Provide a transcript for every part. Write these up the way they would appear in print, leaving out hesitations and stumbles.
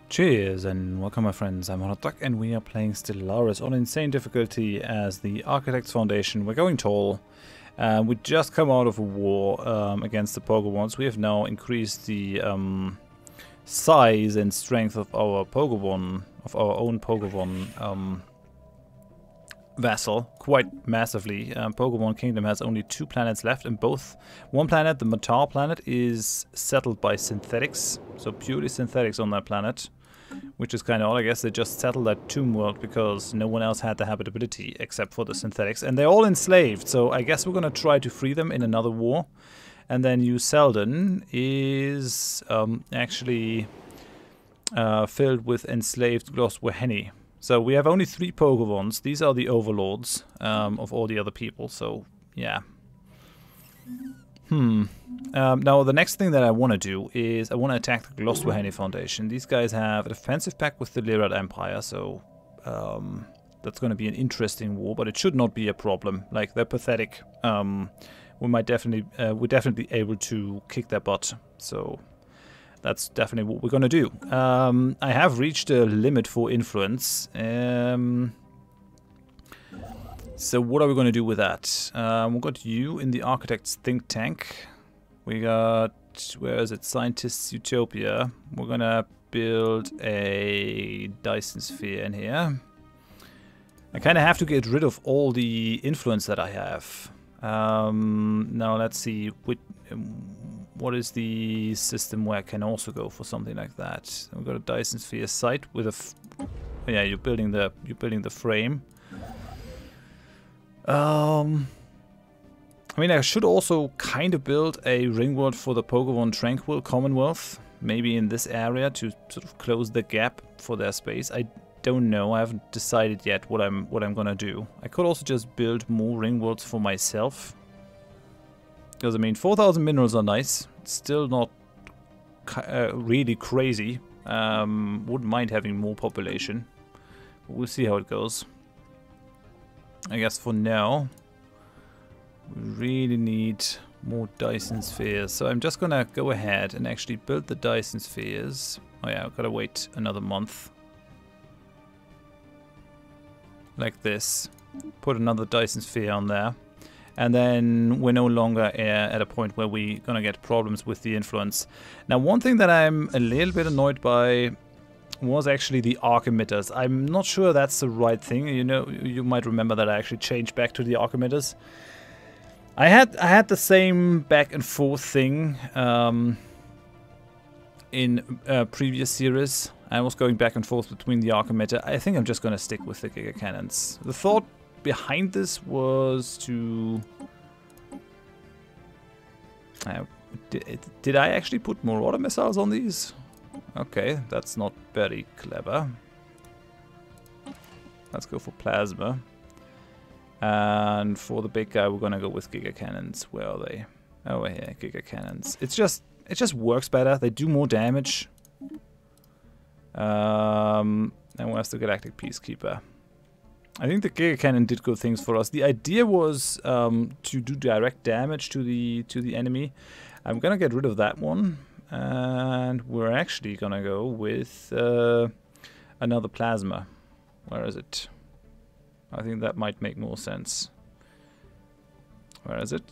Cheers and welcome my friends, I'm Horath and we are playing Stellaris on insane difficulty as the Architects Foundation. We're going tall. We just come out of a war against the Pokemons. We have now increased the size and strength of our Pokemon, of our own Pokemon vassal quite massively. Pokemon Kingdom has only 2 planets left, and one planet, the Matar planet, is settled by synthetics, so purely synthetics on that planet. Which is kind of odd. I guess they just settled that tomb world because no one else had the habitability except for the synthetics. And they're all enslaved, so I guess we're going to try to free them in another war. And then New Seldon is actually filled with enslaved Gloswaheni. So we have only 3 Pokemons. These are the overlords of all the other people, so yeah. Now the next thing that I want to do is I want to attack the Gloswaheni Foundation. These guys have a defensive pact with the Lyrat Empire, so that's going to be an interesting war, but it should not be a problem. Like, they're pathetic. We're definitely able to kick their butt, so that's definitely what we're going to do. I have reached a limit for influence. So what are we going to do with that? We've got you in the Architects think tank. We got, where is it? Science Utopia. We're going to build a Dyson Sphere in here. I kind of have to get rid of all the influence that I have. Now let's see, what is the system where I can also go for something like that? We've got a Dyson Sphere site with a, yeah, you're building the frame. I mean, I should also kind of build a Ringworld for the Pokemon Tranquil Commonwealth, maybe in this area to sort of close the gap for their space. I don't know. I haven't decided yet what I'm gonna do. I could also just build more Ringworlds for myself, because I mean, 4,000 minerals are nice. It's still not really crazy. Wouldn't mind having more population, but we'll see how it goes. I guess for now, we really need more Dyson Spheres. So I'm just gonna go ahead and actually build the Dyson Spheres. Oh yeah, I've gotta wait another month. Like this. Put another Dyson Sphere on there. And then we're no longer at a point where we're gonna get problems with the influence. Now, one thing that I'm a little bit annoyed by was actually the arc emitters. I'm not sure that's the right thing. You know, you might remember that I actually changed back to the arc emitters. I had the same back and forth thing in previous series. I was going back and forth between the arc emitter. I think I'm just gonna stick with the Giga Cannons. The thought behind this was to did I actually put more auto missiles on these? Okay, that's not very clever. Let's go for plasma. And for the big guy, we're gonna go with Giga Cannons. Where are they? Over here, Giga Cannons. It just works better. They do more damage. And where's the Galactic Peacekeeper? I think the Giga Cannon did good things for us. The idea was to do direct damage to the enemy. I'm gonna get rid of that one. And we're actually gonna go with another plasma. Where is it? I think that might make more sense. Where is it?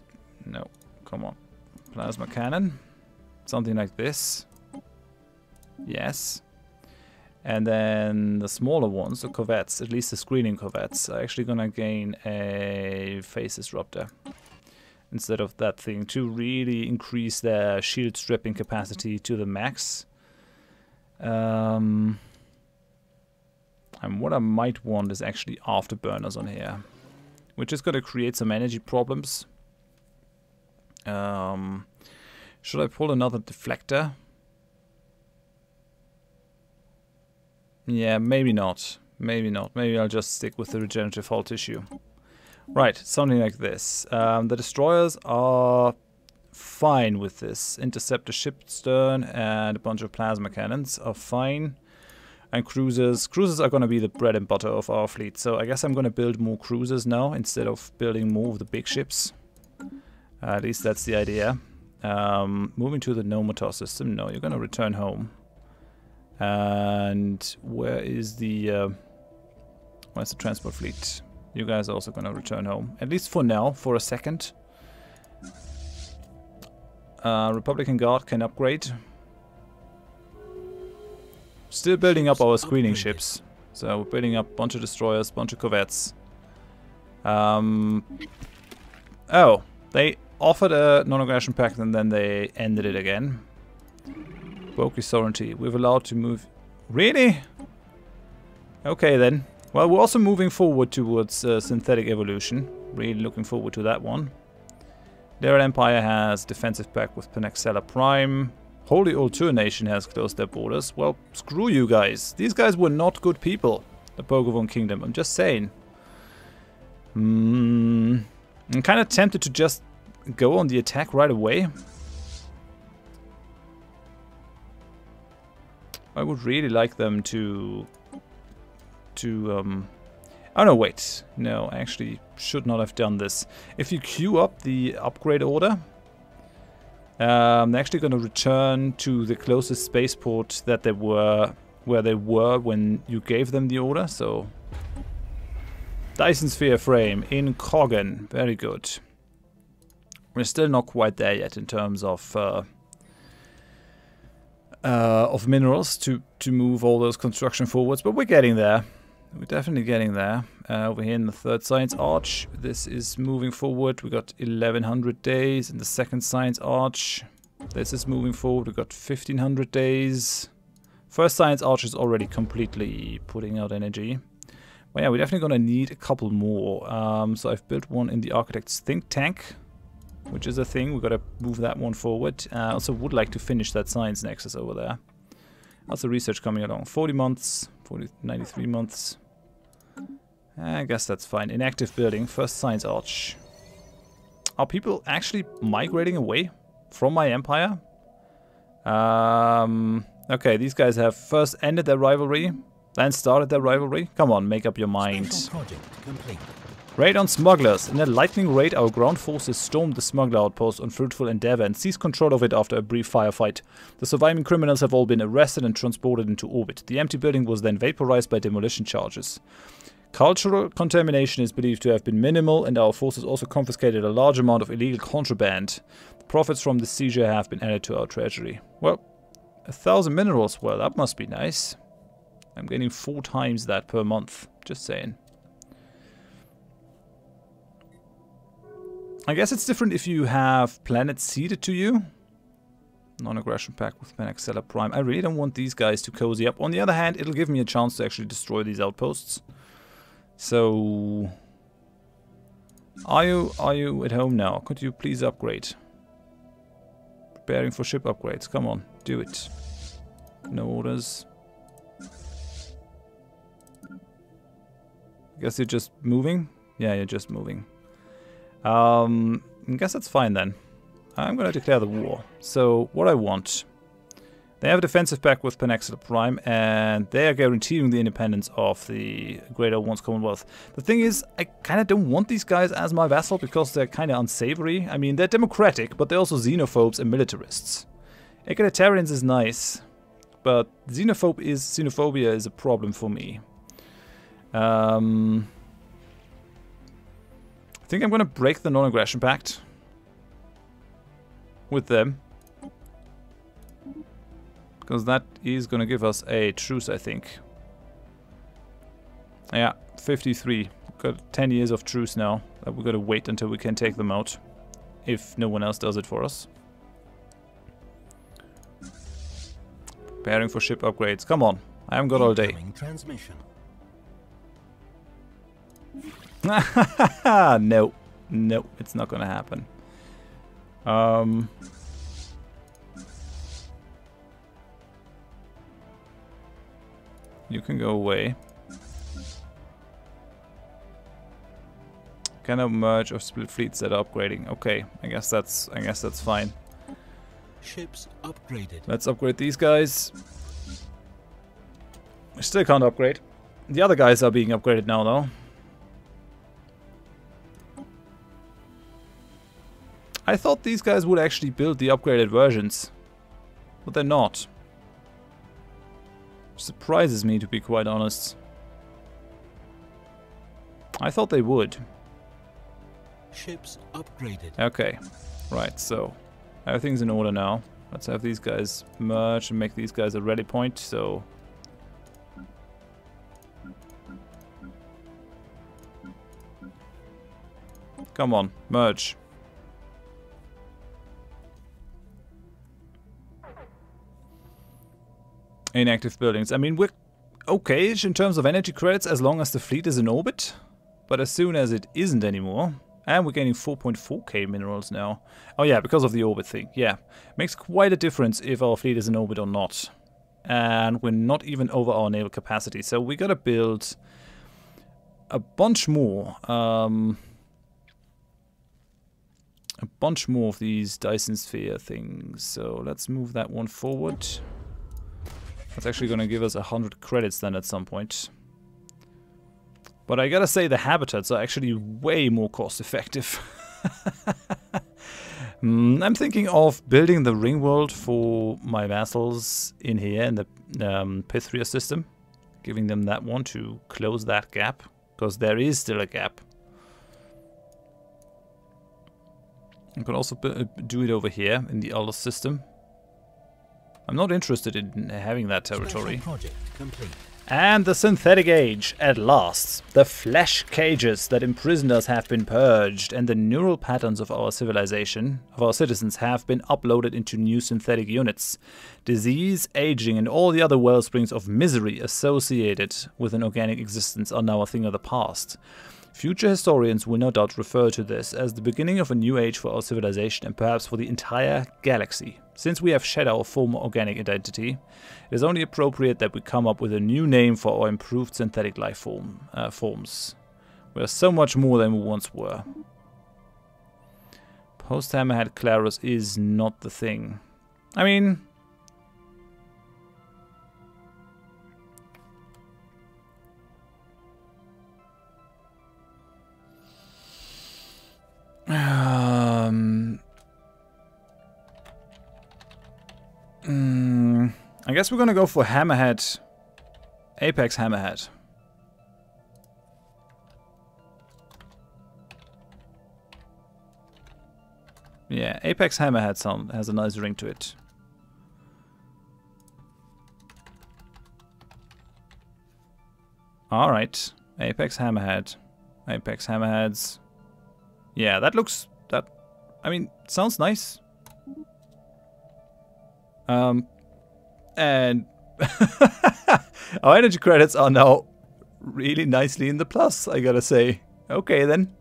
No, come on. Plasma cannon. Something like this. Yes. And then the smaller ones, the corvettes, at least the screening corvettes, are actually gonna gain a phase disruptor instead of that thing to really increase their shield stripping capacity to the max. And what I might want is actually afterburners on here, which is going to create some energy problems. Should I pull another deflector? Yeah, maybe not. Maybe not. Maybe I'll just stick with the regenerative hull tissue. Right, something like this. The destroyers are fine with this. Interceptor ship stern and a bunch of plasma cannons are fine. And cruisers are going to be the bread and butter of our fleet. So I guess I'm going to build more cruisers now instead of building more of the big ships. At least that's the idea. Moving to the Nomator system. No, you're going to return home. And where's the transport fleet? You guys are also gonna return home, at least for now, for a second. Republican Guard can upgrade. Still building up our screening ships. So we're building up a bunch of destroyers, bunch of corvettes. Oh, they offered a non-aggression pact and then they ended it again. Woke sovereignty. We're allowed to move. Really? Okay then. Well, we're also moving forward towards synthetic evolution. Really looking forward to that one. Their empire has defensive pact with Panaxella Prime. Holy Ultur Nation has closed their borders. Well, screw you guys. These guys were not good people. The Pokemon Kingdom. I'm just saying. I'm kind of tempted to just go on the attack right away. I would really like them to oh no, wait. No, I actually should not have done this. If you queue up the upgrade order, they're actually going to return to the closest spaceport that they were, where they were when you gave them the order. So, Dyson Sphere frame in Coggan, very good. We're still not quite there yet in terms of minerals to move all those construction forwards, but we're getting there. We're definitely getting there. Over here in the third science arch, this is moving forward. We got 1100 days in the second science arch. This is moving forward. We got 1500 days. First science arch is already completely putting out energy. Well, yeah, we're definitely gonna need a couple more. So I've built one in the Architect's think tank, which is a thing. We've got to move that one forward. I also would like to finish that Science Nexus over there. How's the research coming along? 40 months, 93 months. I guess that's fine. Inactive building, first science arch. Are people actually migrating away from my empire? Okay, these guys have first ended their rivalry, then started their rivalry. Come on, make up your mind. Raid on smugglers. In a lightning raid, our ground forces stormed the smuggler outpost on Fruitful Endeavor and seized control of it after a brief firefight. The surviving criminals have all been arrested and transported into orbit. The empty building was then vaporized by demolition charges. Cultural contamination is believed to have been minimal, and our forces also confiscated a large amount of illegal contraband. The profits from the seizure have been added to our treasury. Well, 1,000 minerals. Well, that must be nice. I'm getting 4 times that per month. Just saying. I guess it's different if you have planets ceded to you. Non-aggression pact with Panaxella Prime. I really don't want these guys to cozy up. On the other hand, it'll give me a chance to actually destroy these outposts. So, are you at home now? Could you please upgrade? Preparing for ship upgrades. Come on, do it. No orders. I guess you're just moving? Yeah, you're just moving. I guess that's fine then. I'm gonna declare the war. So, what I want... They have a defensive pact with Panaxella Prime, and they are guaranteeing the independence of the Greater One's Commonwealth. The thing is, I kind of don't want these guys as my vassal because they're kind of unsavory. I mean, they're democratic, but they're also xenophobes and militarists. Egalitarians is nice, but xenophobia is a problem for me. I think I'm going to break the non-aggression pact with them. Because that is going to give us a truce, I think. Yeah, 53. We've got 10 years of truce now. That we've got to wait until we can take them out. If no one else does it for us. Preparing for ship upgrades. Come on. I haven't got all day. No. No, it's not going to happen. You can go away. Cannot merge or split fleets that are upgrading. Okay, I guess that's fine. Ships upgraded. Let's upgrade these guys. We still can't upgrade. The other guys are being upgraded now, though. I thought these guys would actually build the upgraded versions, but they're not. Surprises me, to be quite honest. I thought they would. Ships upgraded. Okay, right, so everything's in order now. Let's have these guys merge and make these guys a rally point, so... Come on, merge. Inactive buildings. I mean, we're okay-ish in terms of energy credits as long as the fleet is in orbit. But as soon as it isn't anymore... And we're gaining 4.4k minerals now. Oh yeah, because of the orbit thing. Yeah, makes quite a difference if our fleet is in orbit or not. And we're not even over our naval capacity. So we gotta build a bunch more. A bunch more of these Dyson Sphere things. So let's move that one forward. That's actually gonna give us 100 credits then at some point. But I gotta say the habitats are actually way more cost effective. I'm thinking of building the Ringworld for my vassals in here in the Pythria system. Giving them that one to close that gap. Because there is still a gap. I could also do it over here in the Aldous system. I'm not interested in having that territory. Project complete. And the synthetic age, at last. The flesh cages that imprisoned us have been purged, and the neural patterns of our civilization, of our citizens, have been uploaded into new synthetic units. Disease, aging, and all the other wellsprings of misery associated with an organic existence are now a thing of the past. Future historians will no doubt refer to this as the beginning of a new age for our civilization and perhaps for the entire galaxy. Since we have shed our former organic identity, it is only appropriate that we come up with a new name for our improved synthetic life forms. We are so much more than we once were. Post-Hammerhead Clarus is not the thing. I mean... I guess we're gonna go for Hammerhead, Apex-Hammerhead. Yeah, Apex-Hammerhead has a nice ring to it. Alright, Apex-Hammerhead, Apex-Hammerheads. Yeah, that looks... I mean, sounds nice. And our energy credits are now really nicely in the plus, I gotta say. Okay, then.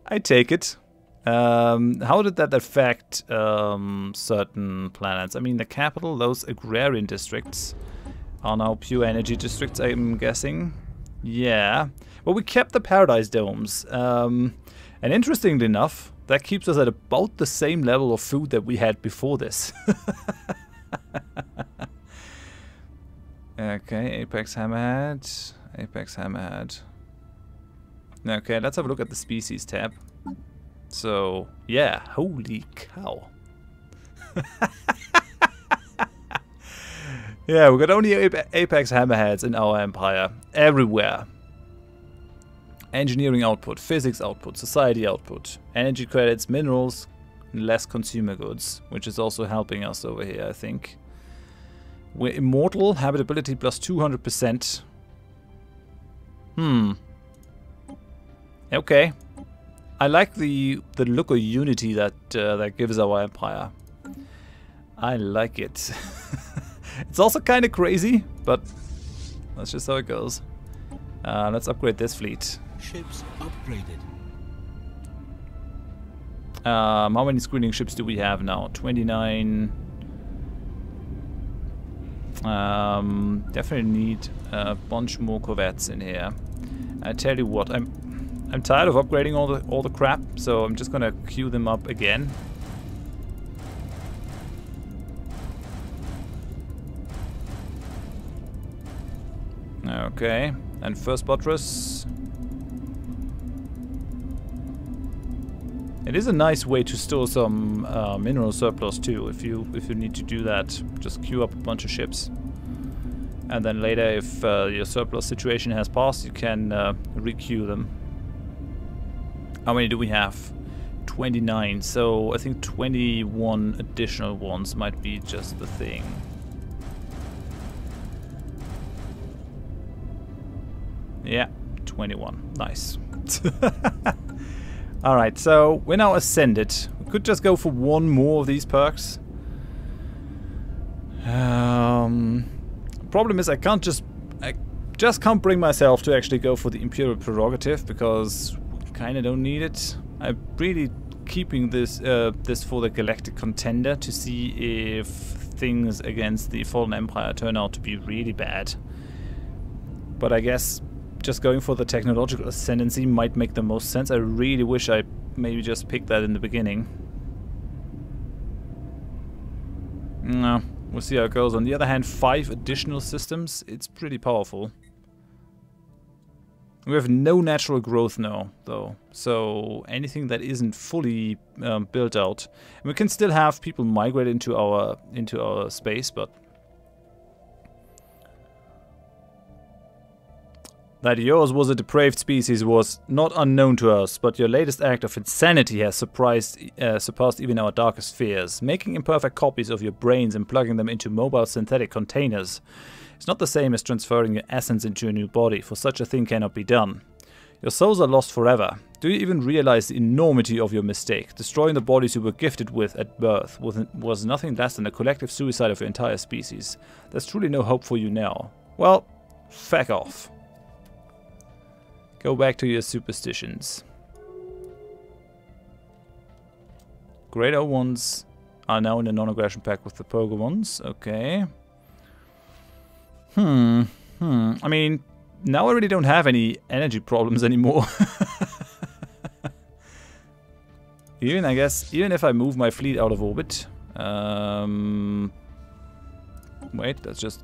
I take it. How did that affect certain planets? I mean, the capital, those agrarian districts are now pure energy districts, I'm guessing. Yeah. Well, we kept the paradise domes. And interestingly enough, that keeps us at about the same level of food that we had before this. Okay, Apex-Hammerhead, Apex-Hammerhead. Okay, let's have a look at the species tab. So, yeah, holy cow. Yeah, we got only Apex-Hammerheads in our empire, everywhere. Engineering output, physics output, society output, energy credits, minerals, less consumer goods, which is also helping us over here, I think. We're immortal, habitability plus 200%. Okay. I like the look of unity that that gives our empire. I like it. It's also kind of crazy, but that's just how it goes. Let's upgrade this fleet. Ships upgraded. How many screening ships do we have now? 29. Definitely need a bunch more corvettes in here. I tell you what, I'm tired of upgrading all the crap, so I'm just gonna queue them up again. Okay, and first buttress. It is a nice way to store some mineral surplus too. If you need to do that, just queue up a bunch of ships. And then later, if your surplus situation has passed, you can requeue them. How many do we have? 29, so I think 21 additional ones might be just the thing. Yeah, 21. Nice. Alright, so we're now ascended. We could just go for one more of these perks. Problem is I just can't bring myself to actually go for the Imperial Prerogative because we kinda don't need it. I'm really keeping this this for the Galactic Contender to see if things against the Fallen Empire turn out to be really bad. But I guess just going for the Technological Ascendancy might make the most sense. I really wish I maybe just picked that in the beginning. No, we'll see how it goes. On the other hand, 5 additional systems, it's pretty powerful. We have no natural growth now, though, so anything that isn't fully built out, and we can still have people migrate into our space, but that yours was a depraved species was not unknown to us, but your latest act of insanity has surpassed even our darkest fears. Making imperfect copies of your brains and plugging them into mobile synthetic containers. It's not the same as transferring your essence into a new body, for such a thing cannot be done. Your souls are lost forever. Do you even realize the enormity of your mistake? Destroying the bodies you were gifted with at birth was nothing less than a collective suicide of your entire species. There's truly no hope for you now. Well, feck off. Go back to your superstitions. Great O1s are now in the non-aggression pack with the Pokemons. Okay. I mean, now I really don't have any energy problems anymore. Even, I guess, even if I move my fleet out of orbit. Wait, that's just...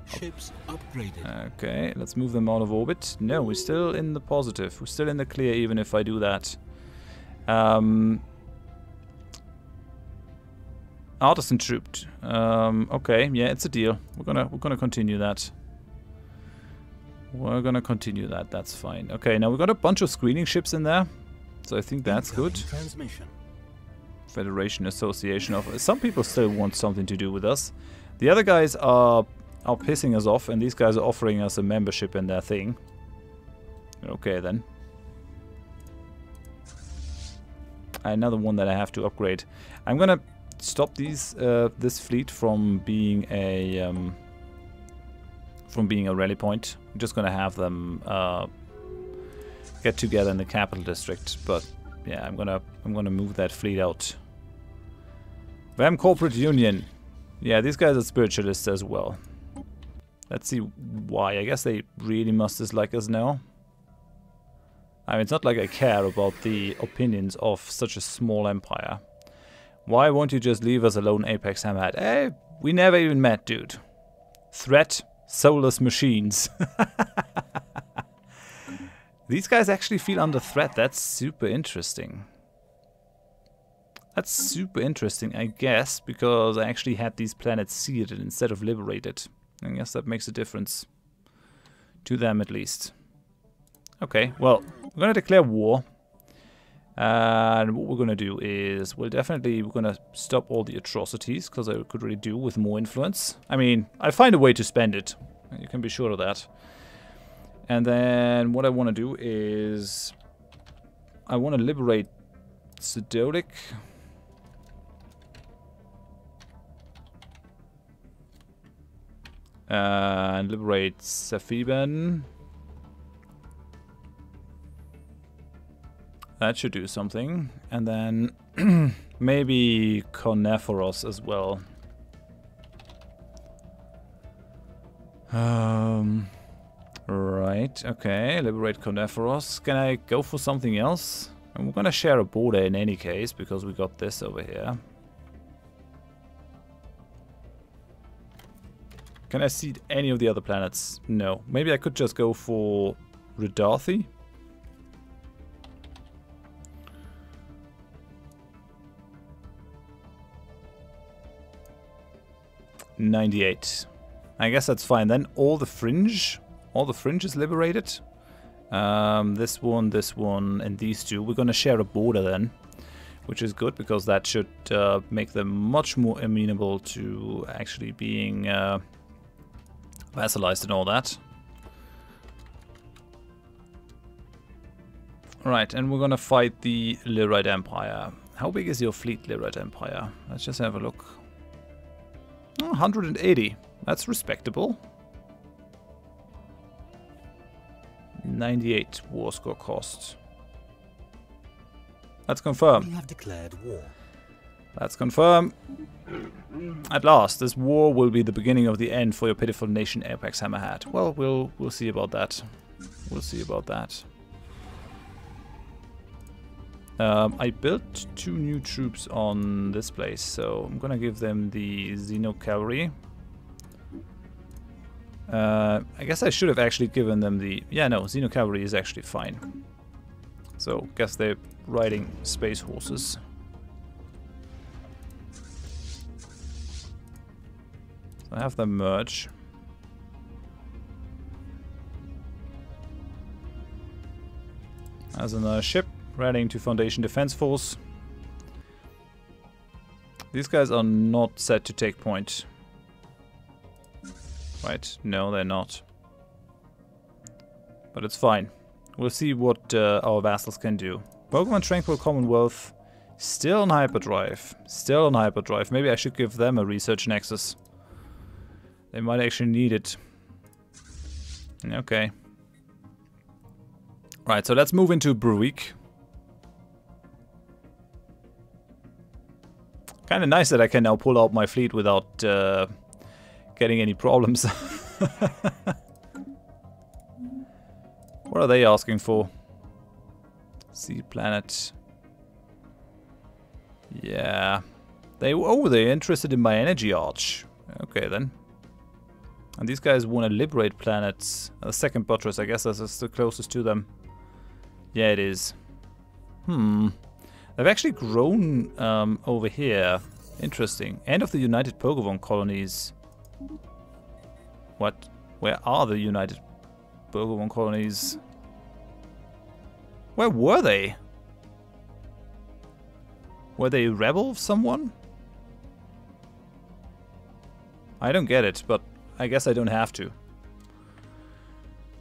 Ships upgraded. Okay, let's move them out of orbit. No, we're still in the positive. We're still in the clear even if I do that. Artisan trooped. Okay, yeah, it's a deal. We're gonna continue that. We're gonna continue that. That's fine. Okay, now we've got a bunch of screening ships in there, so I think that's good. Transmission. Federation Association of. Some people still want something to do with us. The other guys are pissing us off, and these guys are offering us a membership in their thing. Okay then. Another one that I have to upgrade. I'm gonna stop these this fleet from being a rally point. I'm just gonna have them get together in the capital district. But yeah, I'm gonna move that fleet out. Vam Corporate Union. Yeah, these guys are spiritualists as well. Let's see why. I guess they really must dislike us now. I mean, it's not like I care about the opinions of such a small empire. Why won't you just leave us alone, Apex-Hammerhead? Hey, we never even met, dude. Threat, soulless machines. These guys actually feel under threat. That's super interesting. That's super interesting, I guess, because I actually had these planets seeded instead of liberated. I guess that makes a difference. To them, at least. Okay, well, we're gonna declare war. And what we're gonna do is, we're gonna stop all the atrocities, because I could really do with more influence. I mean, I'll find a way to spend it. You can be sure of that. And then what I want to do is, I want to liberate Sidolic. And liberate Sephiban. That should do something. And then maybe Cornephoros as well. Right, okay, liberate Cornephoros. Can I go for something else? And we're gonna share a border in any case, because we got this over here. Can I see any of the other planets? No. Maybe I could just go for Redarthi? $98. I guess that's fine. Then all the fringe is liberated. This one, and these two. We're gonna share a border then, which is good because that should make them much more amenable to actually being vassalized and all that. Right, and we're gonna fight the Lyrite Empire. How big is your fleet, Lyrite Empire? Let's just have a look. Oh, 180. That's respectable. 98 war score cost. Let's confirm. We have declared war. Let's confirm. At last, this war will be the beginning of the end for your pitiful nation, Apex-Hammerhead. Well, we'll see about that. We'll see about that. I built 2 new troops on this place, so I'm gonna give them the Xeno Cavalry. I guess I should have actually given them the... Yeah, no, Xeno Cavalry is actually fine. So, guess they're riding space horses. So I have them merge. As another ship. Rallying to Foundation Defense Force. These guys are not set to take point. Right, no they're not. But it's fine. We'll see what our vassals can do. Pokemon Tranquil Commonwealth, still on hyperdrive. Still on hyperdrive. Maybe I should give them a research nexus. They might actually need it. Okay. Right, so let's move into Bruik. Kind of nice that I can now pull out my fleet without getting any problems. What are they asking for? Sea planet. Yeah. They're interested in my energy arch. Okay then. And these guys want to liberate planets. A second buttress, I guess that's the closest to them. Yeah, it is. They've actually grown over here. Interesting. End of the United Pokemon colonies. What? Where are the United Pokemon colonies? Where were they? Were they rebel of someone? I don't get it, but I guess I don't have to.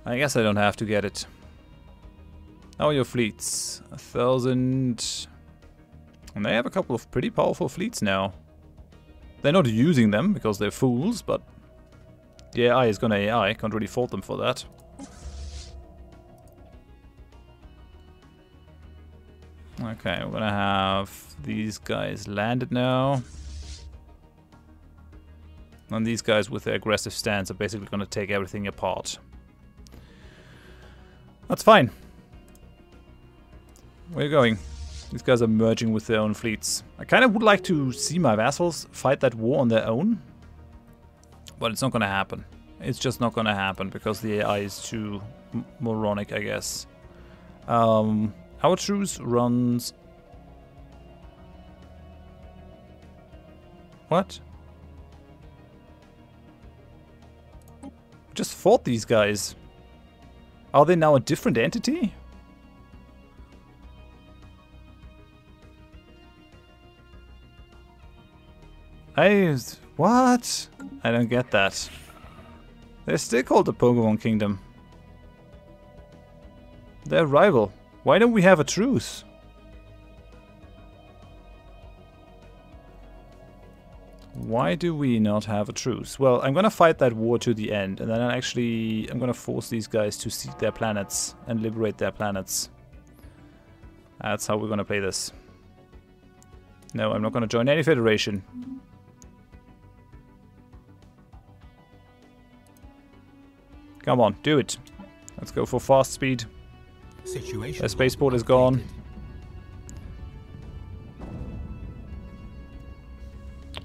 I guess I don't have to get it. How are your fleets? 1,000... And they have a couple of pretty powerful fleets now. They're not using them because they're fools, but the AI is gonna AI. Can't really fault them for that. Okay, we're gonna have these guys landed now. And these guys with their aggressive stance are basically gonna take everything apart. That's fine. Where are you going? These guys are merging with their own fleets. I kind of would like to see my vassals fight that war on their own. But it's not gonna happen. It's just not gonna happen because the AI is too moronic, I guess. Our truce runs... What? Just fought these guys. Are they now a different entity? What? I don't get that. They're still called the Pokemon Kingdom. They're rival. Why don't we have a truce? Why do we not have a truce? Well, I'm gonna fight that war to the end, and then I'm gonna force these guys to seek their planets and liberate their planets. That's how we're gonna play this. No, I'm not gonna join any federation. Come on, do it. Let's go for fast speed. Their spaceport is gone.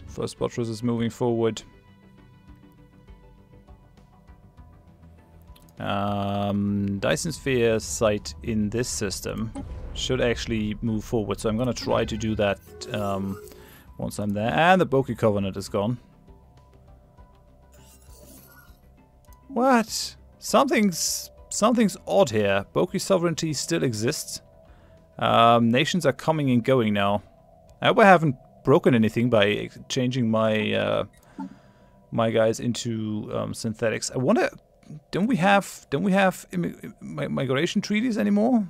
First buttress is moving forward. Dyson Spheres site in this system should actually move forward, so I'm gonna try to do that once I'm there. And the Boki Covenant is gone. What? Something's odd here. Boki sovereignty still exists. Nations are coming and going now. I hope I haven't broken anything by changing my my guys into synthetics. I wonder, don't we have migration treaties anymore?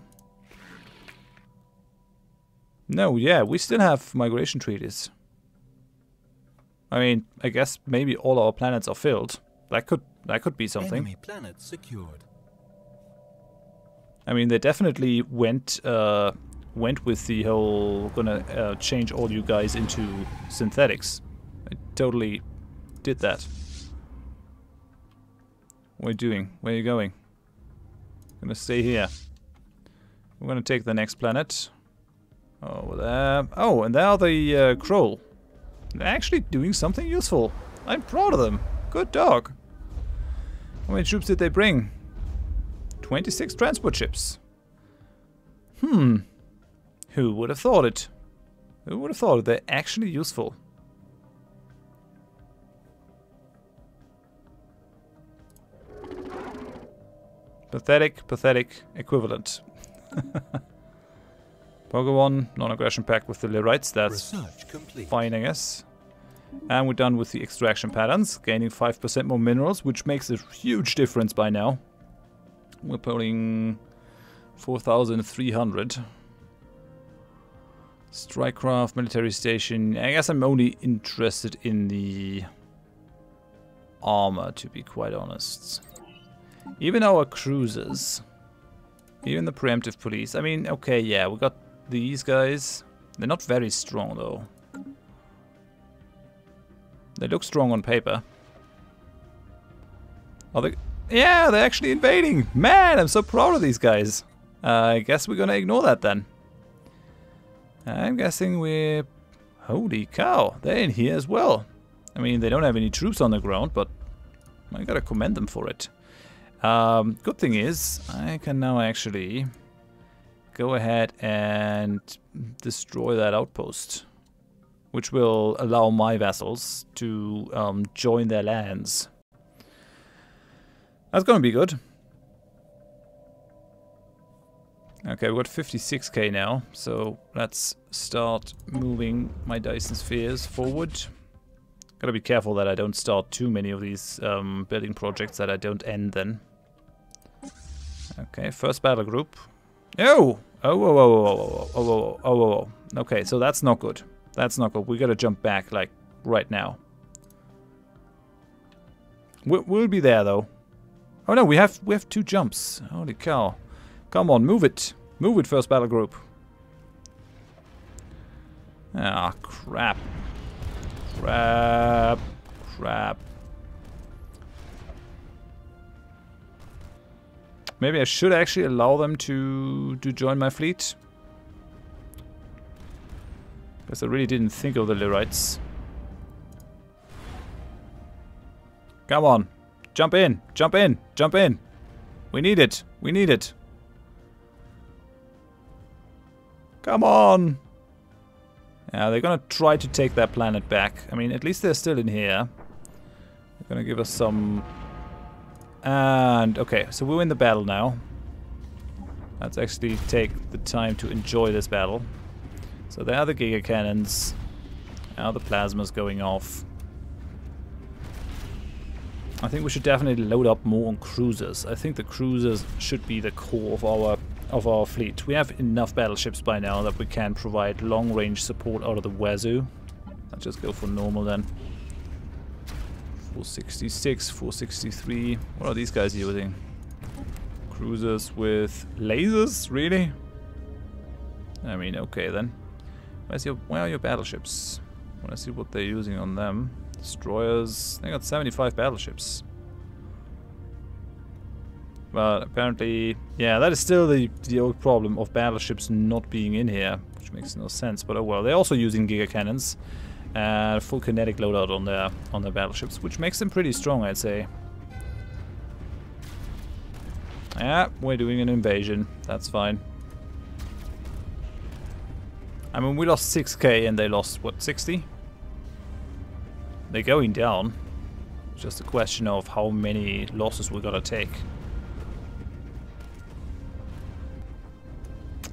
No, yeah, we still have migration treaties. I mean, I guess maybe all our planets are filled. That could be something. Enemy planet secured. I mean, they definitely went with the whole gonna change all you guys into synthetics. I totally did that. What are you doing? Where are you going? I'm gonna stay here. We're gonna take the next planet. Over there. Oh, and there are the Kroll. They're actually doing something useful. I'm proud of them. Good dog. How many troops did they bring? 26 transport ships. Who would have thought it? Who would have thought it? They're actually useful. Pathetic equivalent. Pokemon, non-aggression pact with the Lyrites, that's fine, I guess. And we're done with the extraction patterns, gaining 5% more minerals, which makes a huge difference by now. We're pulling 4,300. Strikecraft, military station. I guess I'm only interested in the armor, to be quite honest. Even our cruisers. Even the preemptive police. I mean, okay, yeah, we got these guys. They're not very strong, though. They look strong on paper. Are they? Yeah, they're actually invading! Man, I'm so proud of these guys. I guess we're gonna ignore that then. I'm guessing we're... Holy cow, they're in here as well. I mean, they don't have any troops on the ground, but I gotta commend them for it. Good thing is, I can now actually go ahead and destroy that outpost, which will allow my vessels to join their lands. That's gonna be good. Okay, we've got 56k now, so let's start moving my Dyson Spheres forward. Gotta be careful that I don't start too many of these building projects that I don't end then. Okay, first battle group. Oh! Oh. Okay, so that's not good. That's not good. We gotta jump back, like, right now. We'll be there, though. Oh no, we have 2 jumps. Holy cow. Come on, move it. Move it, first battle group. Ah, crap. Crap. Maybe I should actually allow them to join my fleet. Because I really didn't think of the Lyrites. Come on. Jump in. Jump in. Jump in. We need it. We need it. Come on. Yeah, they're gonna try to take that planet back. I mean, at least they're still in here. They're gonna give us some... And, okay, so we win the battle now. Let's actually take the time to enjoy this battle. So there are the Giga Cannons. Now the plasmas going off. I think we should definitely load up more on cruisers. I think the cruisers should be the core of our fleet. We have enough battleships by now that we can provide long-range support out of the Wazoo. Let's just go for normal then. 466, 463. What are these guys using? Cruisers with lasers? Really? I mean, okay then. Where are your battleships? I want to see what they're using on them. Destroyers. They got 75 battleships. But apparently, yeah, that is still the old problem of battleships not being in here, which makes no sense. But oh well, they're also using Giga Cannons. Full kinetic loadout on their battleships, which makes them pretty strong, I'd say. Yeah, we're doing an invasion. That's fine. I mean, we lost 6k and they lost, what, 60? They're going down. just a question of how many losses we're gonna take.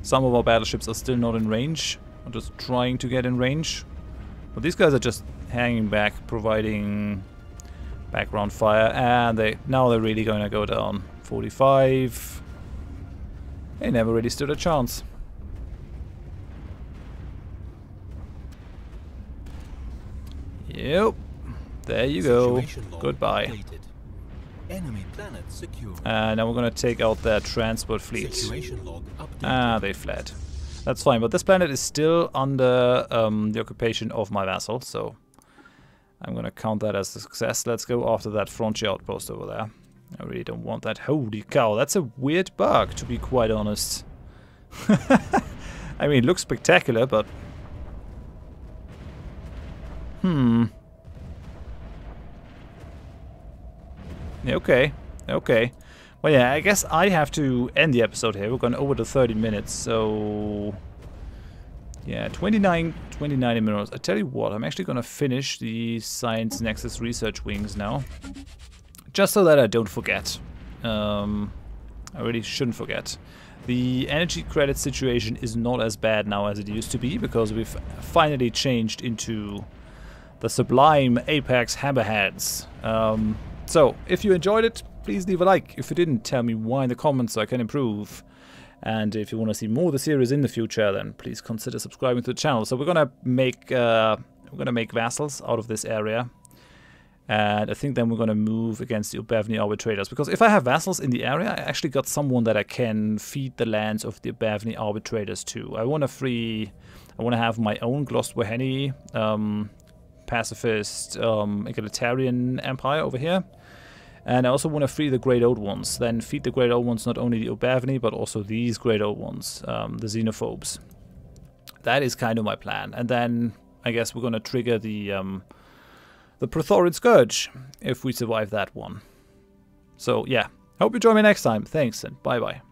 Some of our battleships are still not in range. I'm just trying to get in range. But these guys are just hanging back, providing background fire, and now they're really gonna go down. 45. They never really stood a chance. Yep. There you go. Goodbye. Enemy planet secure. Now we're gonna take out their transport fleet. They fled. That's fine, but this planet is still under the occupation of my vassal, so I'm gonna count that as a success. Let's go after that frontier outpost over there. I really don't want that. Holy cow, that's a weird bug, to be quite honest. I mean, it looks spectacular, but... Okay, okay. Well, yeah, I guess I have to end the episode here. We're going over to 30 minutes, so... Yeah, 29 minutes. I tell you what, I'm actually going to finish the Science Nexus research wings now. Just so that I don't forget. I really shouldn't forget. The energy credit situation is not as bad now as it used to be, because we've finally changed into the sublime Apex-Hammerheads. So, if you enjoyed it, please leave a like. If you didn't, tell me why in the comments so I can improve. And if you want to see more of the series in the future, then please consider subscribing to the channel. So we're gonna make vassals out of this area, and I think then we're gonna move against the Ubavni arbitrators. Because if I have vassals in the area, I actually got someone that I can feed the lands of the Ubavni arbitrators to. I want to have my own Glostwaheni pacifist egalitarian empire over here. And I also want to free the Great Old Ones. Then feed the Great Old Ones not only the Ubavni, but also these Great Old Ones, the Xenophobes. That is kind of my plan. And then I guess we're going to trigger the Praetorian Scourge if we survive that one. So yeah, hope you join me next time. Thanks and bye-bye.